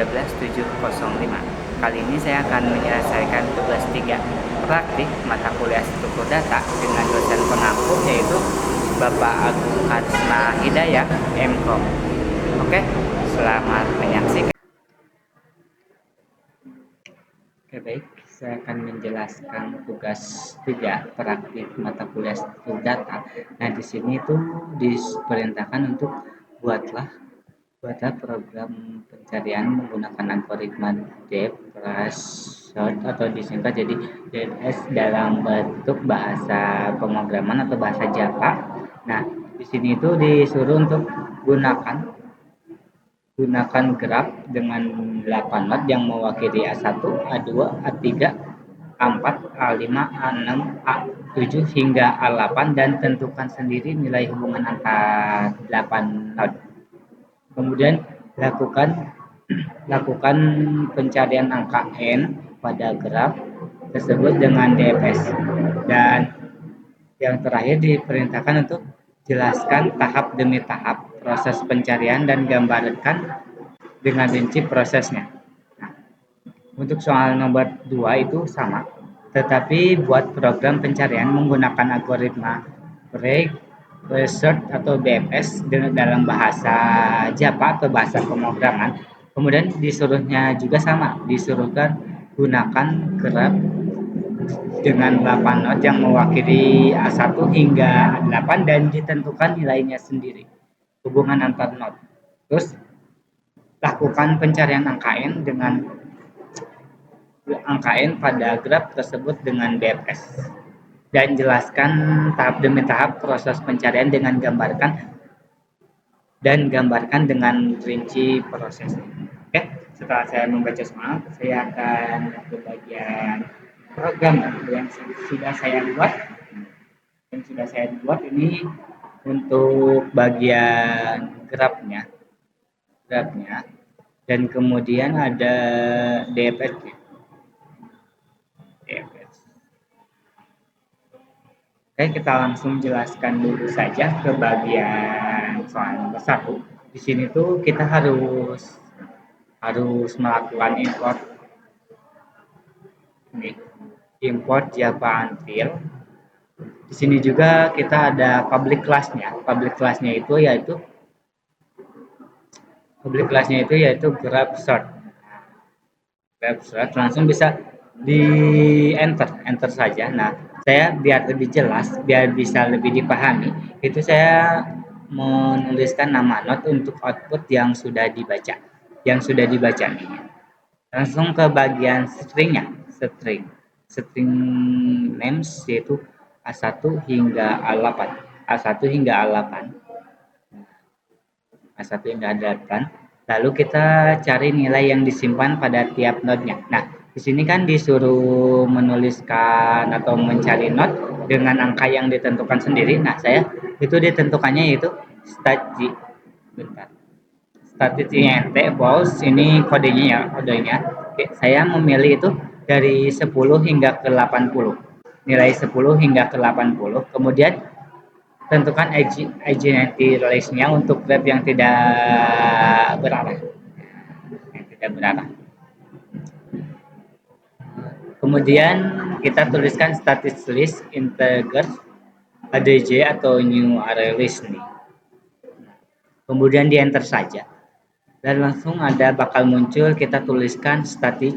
13705. Kali ini saya akan menyelesaikan tugas 3 praktik mata kuliah struktur data dengan dosen pengampu yaitu Bapak Agung Karisma Hidayah, MKOM. Oke, selamat menyaksikan. Oke, baik, saya akan menjelaskan tugas 3 praktik mata kuliah struktur data. Nah, di sini tuh diperintahkan untuk buatlah program pencarian menggunakan algoritma depth first search atau disingkat jadi DFS dalam bentuk bahasa pemrograman atau bahasa Java. Nah, di sini itu disuruh untuk gunakan graf dengan 8 not yang mewakili A1, A2, A3, A4, A5, A6, A7 hingga A8 dan tentukan sendiri nilai hubungan antar 8 not. Kemudian lakukan pencarian angka n pada graf tersebut dengan DFS. Dan yang terakhir diperintahkan untuk jelaskan tahap demi tahap proses pencarian dan gambarkan dengan rinci prosesnya. Nah, untuk soal nomor 2 itu sama, tetapi buat program pencarian menggunakan algoritma Research atau BFS dalam bahasa Java atau bahasa pemrograman. Kemudian disuruhnya juga sama, disuruhkan gunakan graf dengan 8 not yang mewakili A1 hingga A8 dan ditentukan nilainya sendiri, hubungan antar not. Terus lakukan pencarian angka n pada graf tersebut dengan BFS. Dan jelaskan tahap demi tahap proses pencarian dengan gambarkan dengan rinci prosesnya. Oke, setelah saya membaca semua, saya akan ke bagian program yang sudah saya buat. Ini untuk bagian grafnya, dan kemudian ada DFS-nya. Oke, kita langsung jelaskan dulu saja ke bagian soal nomor 1. Di sini tuh kita harus melakukan import Java Until. Di sini juga kita ada public class-nya. Public class-nya itu yaitu graph sort. Langsung bisa di enter saja. Nah, saya biar lebih jelas, biar bisa lebih dipahami, itu saya menuliskan nama not untuk output yang sudah dibaca. Langsung ke bagian stringnya, string names yaitu A1 hingga A8. Lalu kita cari nilai yang disimpan pada tiap node-nya. Nah, di sini kan disuruh menuliskan atau mencari node dengan angka yang ditentukan sendiri. Nah, saya itu ditentukannya yaitu statistiknya balls, ini kodenya. Oke, saya memilih itu dari 10 hingga ke 80. Nilai 10 hingga ke 80. Kemudian tentukan identity relation-nya untuk graph yang tidak berarah. Kemudian kita tuliskan static list integer ADJ atau new array list nih. Kemudian di enter saja. Dan langsung ada bakal muncul, kita tuliskan static.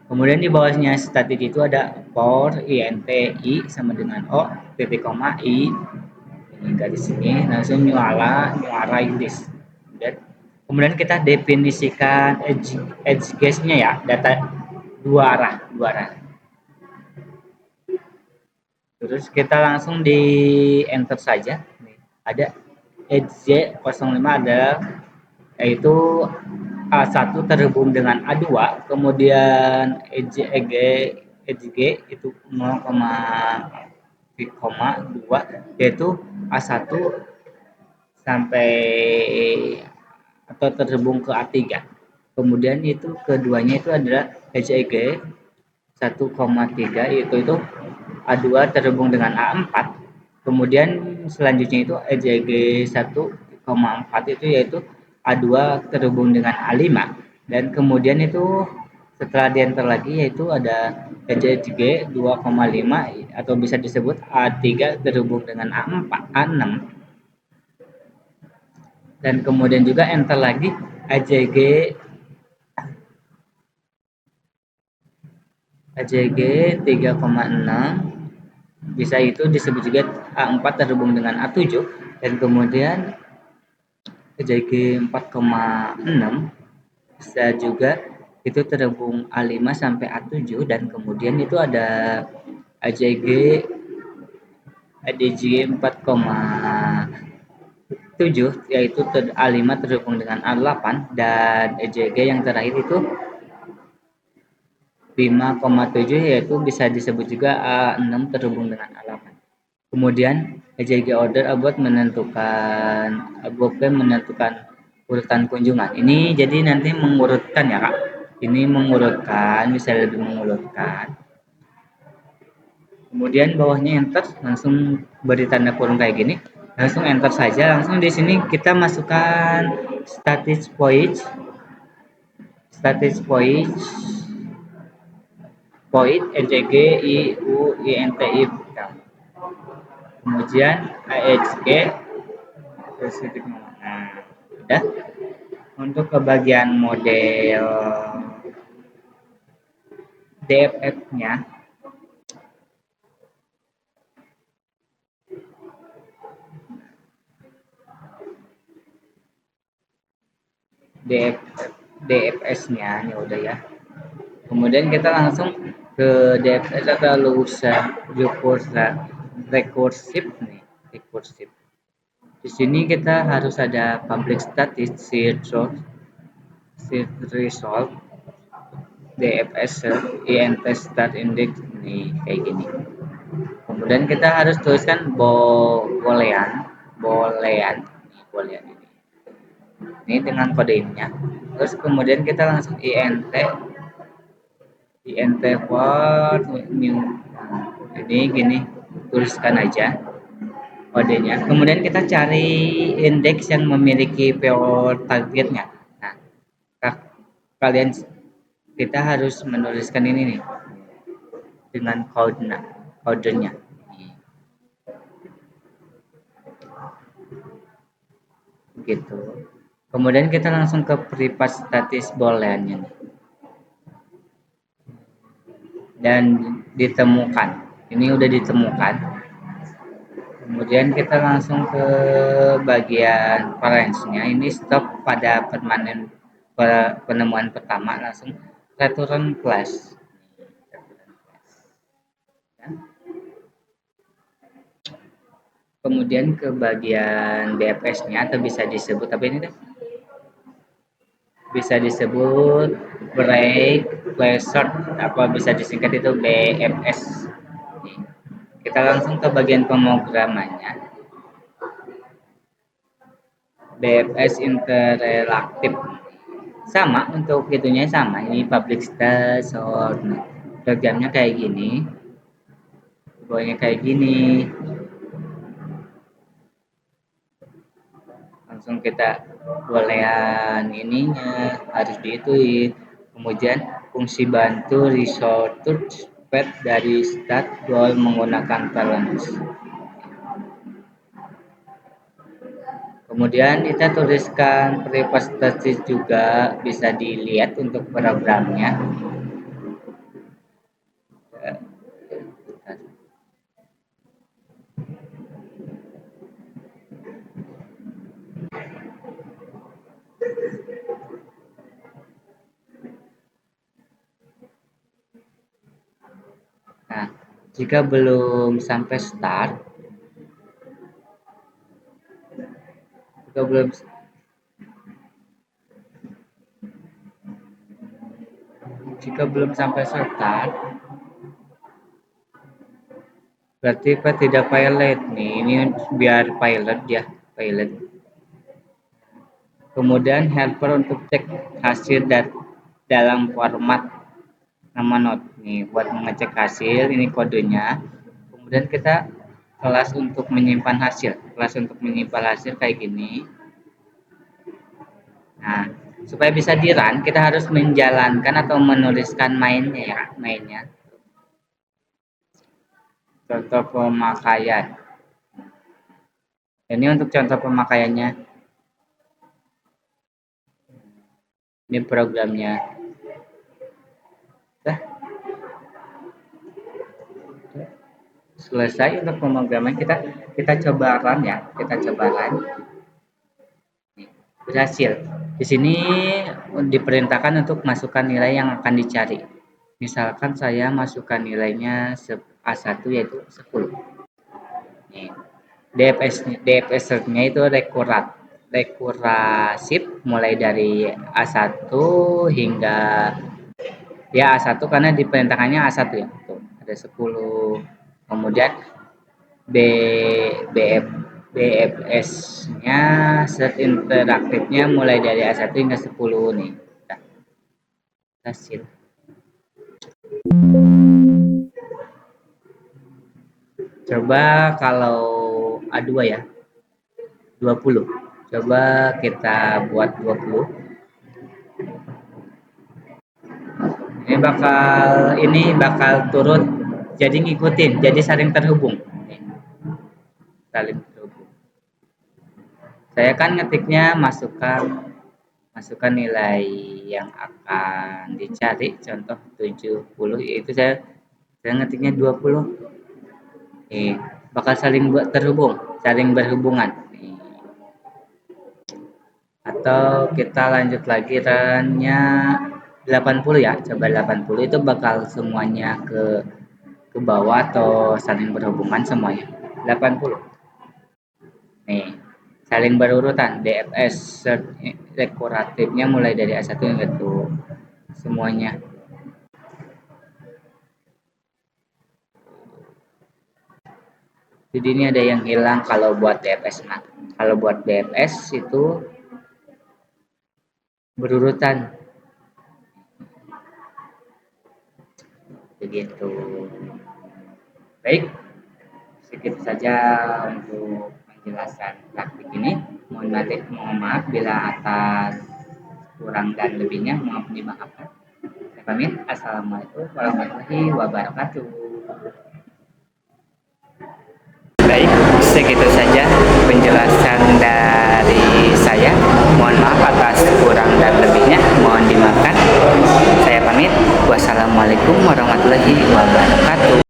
Kemudian di bawahnya static itu ada for int i sama dengan o titik koma i. Ini garis sini langsung new array list. Kemudian kita definisikan edge case-nya ya, data dua arah. Terus kita langsung di enter saja. Ada edge 05 ada yaitu A1 terhubung dengan A2, kemudian edge G itu 0,2 yaitu A1 sampai atau terhubung ke A3. Kemudian itu keduanya itu adalah HEG 1,3 itu A2 terhubung dengan A4. Kemudian selanjutnya itu HEG 1,4 itu yaitu A2 terhubung dengan A5, dan kemudian itu setelah di enter lagi yaitu ada EJG 2,5 atau bisa disebut A3 terhubung dengan A4, A6, dan kemudian juga enter lagi AJG AJG 3,6, bisa itu disebut juga A4 terhubung dengan A7, dan kemudian AJG 4,6 bisa juga itu terhubung A5 sampai A7, dan kemudian itu ada AJG ADG 4,7 yaitu A5 terhubung dengan A8, dan EJG yang terakhir itu 5,7 yaitu bisa disebut juga A6 terhubung dengan A8. Kemudian EJG order about menentukan urutan kunjungan. Ini jadi nanti mengurutkan ya Kak. Ini mengurutkan, bisa lebih mengurutkan. Kemudian bawahnya enter, langsung beri tanda kurung kayak gini. Langsung enter saja. Langsung di sini kita masukkan status point, EJG IUINT. Kemudian AHG terus titik. Nah, udah. Untuk ke bagian model DFF-nya, DFS-nya ini udah ya. Kemudian kita langsung ke DFS atau lulusan recursive nih, recursive. Di sini kita harus ada public static seed result DFS int start index nih kayak gini. Kemudian kita harus tuliskan boolean ini dengan kode ininya. Terus kemudian kita langsung int for new. Ini gini, tuliskan aja kodenya. Kemudian kita cari indeks yang memiliki PO targetnya. Nah, kalian kita harus menuliskan ini nih dengan kodenya. Gitu. Kemudian kita langsung ke private status booleannya nih. Dan ditemukan. Ini udah ditemukan. Kemudian kita langsung ke bagian range-nya. Ini stop pada penemuan pertama, langsung return class. Kemudian ke bagian DFS-nya atau bisa disebut apa ini deh? Bisa disebut break resort, apa bisa disingkat itu BFS. Kita langsung ke bagian pemrogramannya. BFS interrelatif sama, untuk itunya sama, ini public status programnya kayak gini, bawahnya kayak gini. Langsung kita boolean ininya harus diituin. Kemudian fungsi bantu resort pet dari start goal menggunakan balance. Kemudian kita tuliskan private status juga, bisa dilihat untuk programnya. Nah, jika belum sampai start, jika belum sampai start, berarti tidak pilot nih. Ini biar pilot ya, pilot. Kemudian helper untuk cek hasil dalam format nama node nih, buat mengecek hasil, ini kodenya. Kemudian kita kelas untuk menyimpan hasil kayak gini. supaya bisa di-run, kita harus menjalankan atau menuliskan mainnya ya, mainnya. Contoh pemakaian. Ini untuk contoh pemakaiannya. Ini programnya. Dah. Selesai untuk pemrograman, kita coba run ya, kita coba run. Berhasil. Di sini diperintahkan untuk masukkan nilai yang akan dicari. Misalkan saya masukkan nilainya A1 yaitu 10. Nih, DFS-nya itu rekursif mulai dari A1 hingga ya A1 karena diperintahkannya A1 ya. Tuh, ada 10. Kemudian B BF BFS-nya set interaktifnya mulai dari A1 hingga 10 nih. Nah, hasil. Coba kalau A2 ya. 20. Coba kita buat 20. Ini bakal turut jadi ngikutin, jadi saling terhubung. Saling terhubung. Saya kan ngetiknya masukkan nilai yang akan dicari, contoh 70, yaitu saya ngetiknya 20. Bakal saling terhubung, saling berhubungan. Atau kita lanjut lagi runnya 80 ya, coba 80 itu bakal semuanya ke bawah atau saling berhubungan semuanya. 80. Nih, saling berurutan. DFS dekoratifnya mulai dari A1 hingga itu semuanya. Jadi ini ada yang hilang kalau buat DFS. Nah, kalau buat DFS itu berurutan. Begitu. Baik, segitu saja untuk penjelasan praktik ini. Mohon maaf bila atas kurang dan lebihnya, mohon dimaafkan. Saya pamit. Assalamualaikum warahmatullahi wabarakatuh. Baik, segitu saja penjelasan dari saya. Mohon maaf atas kurang dan lebihnya, mohon dimaafkan. Saya pamit. Wassalamualaikum warahmatullahi wabarakatuh.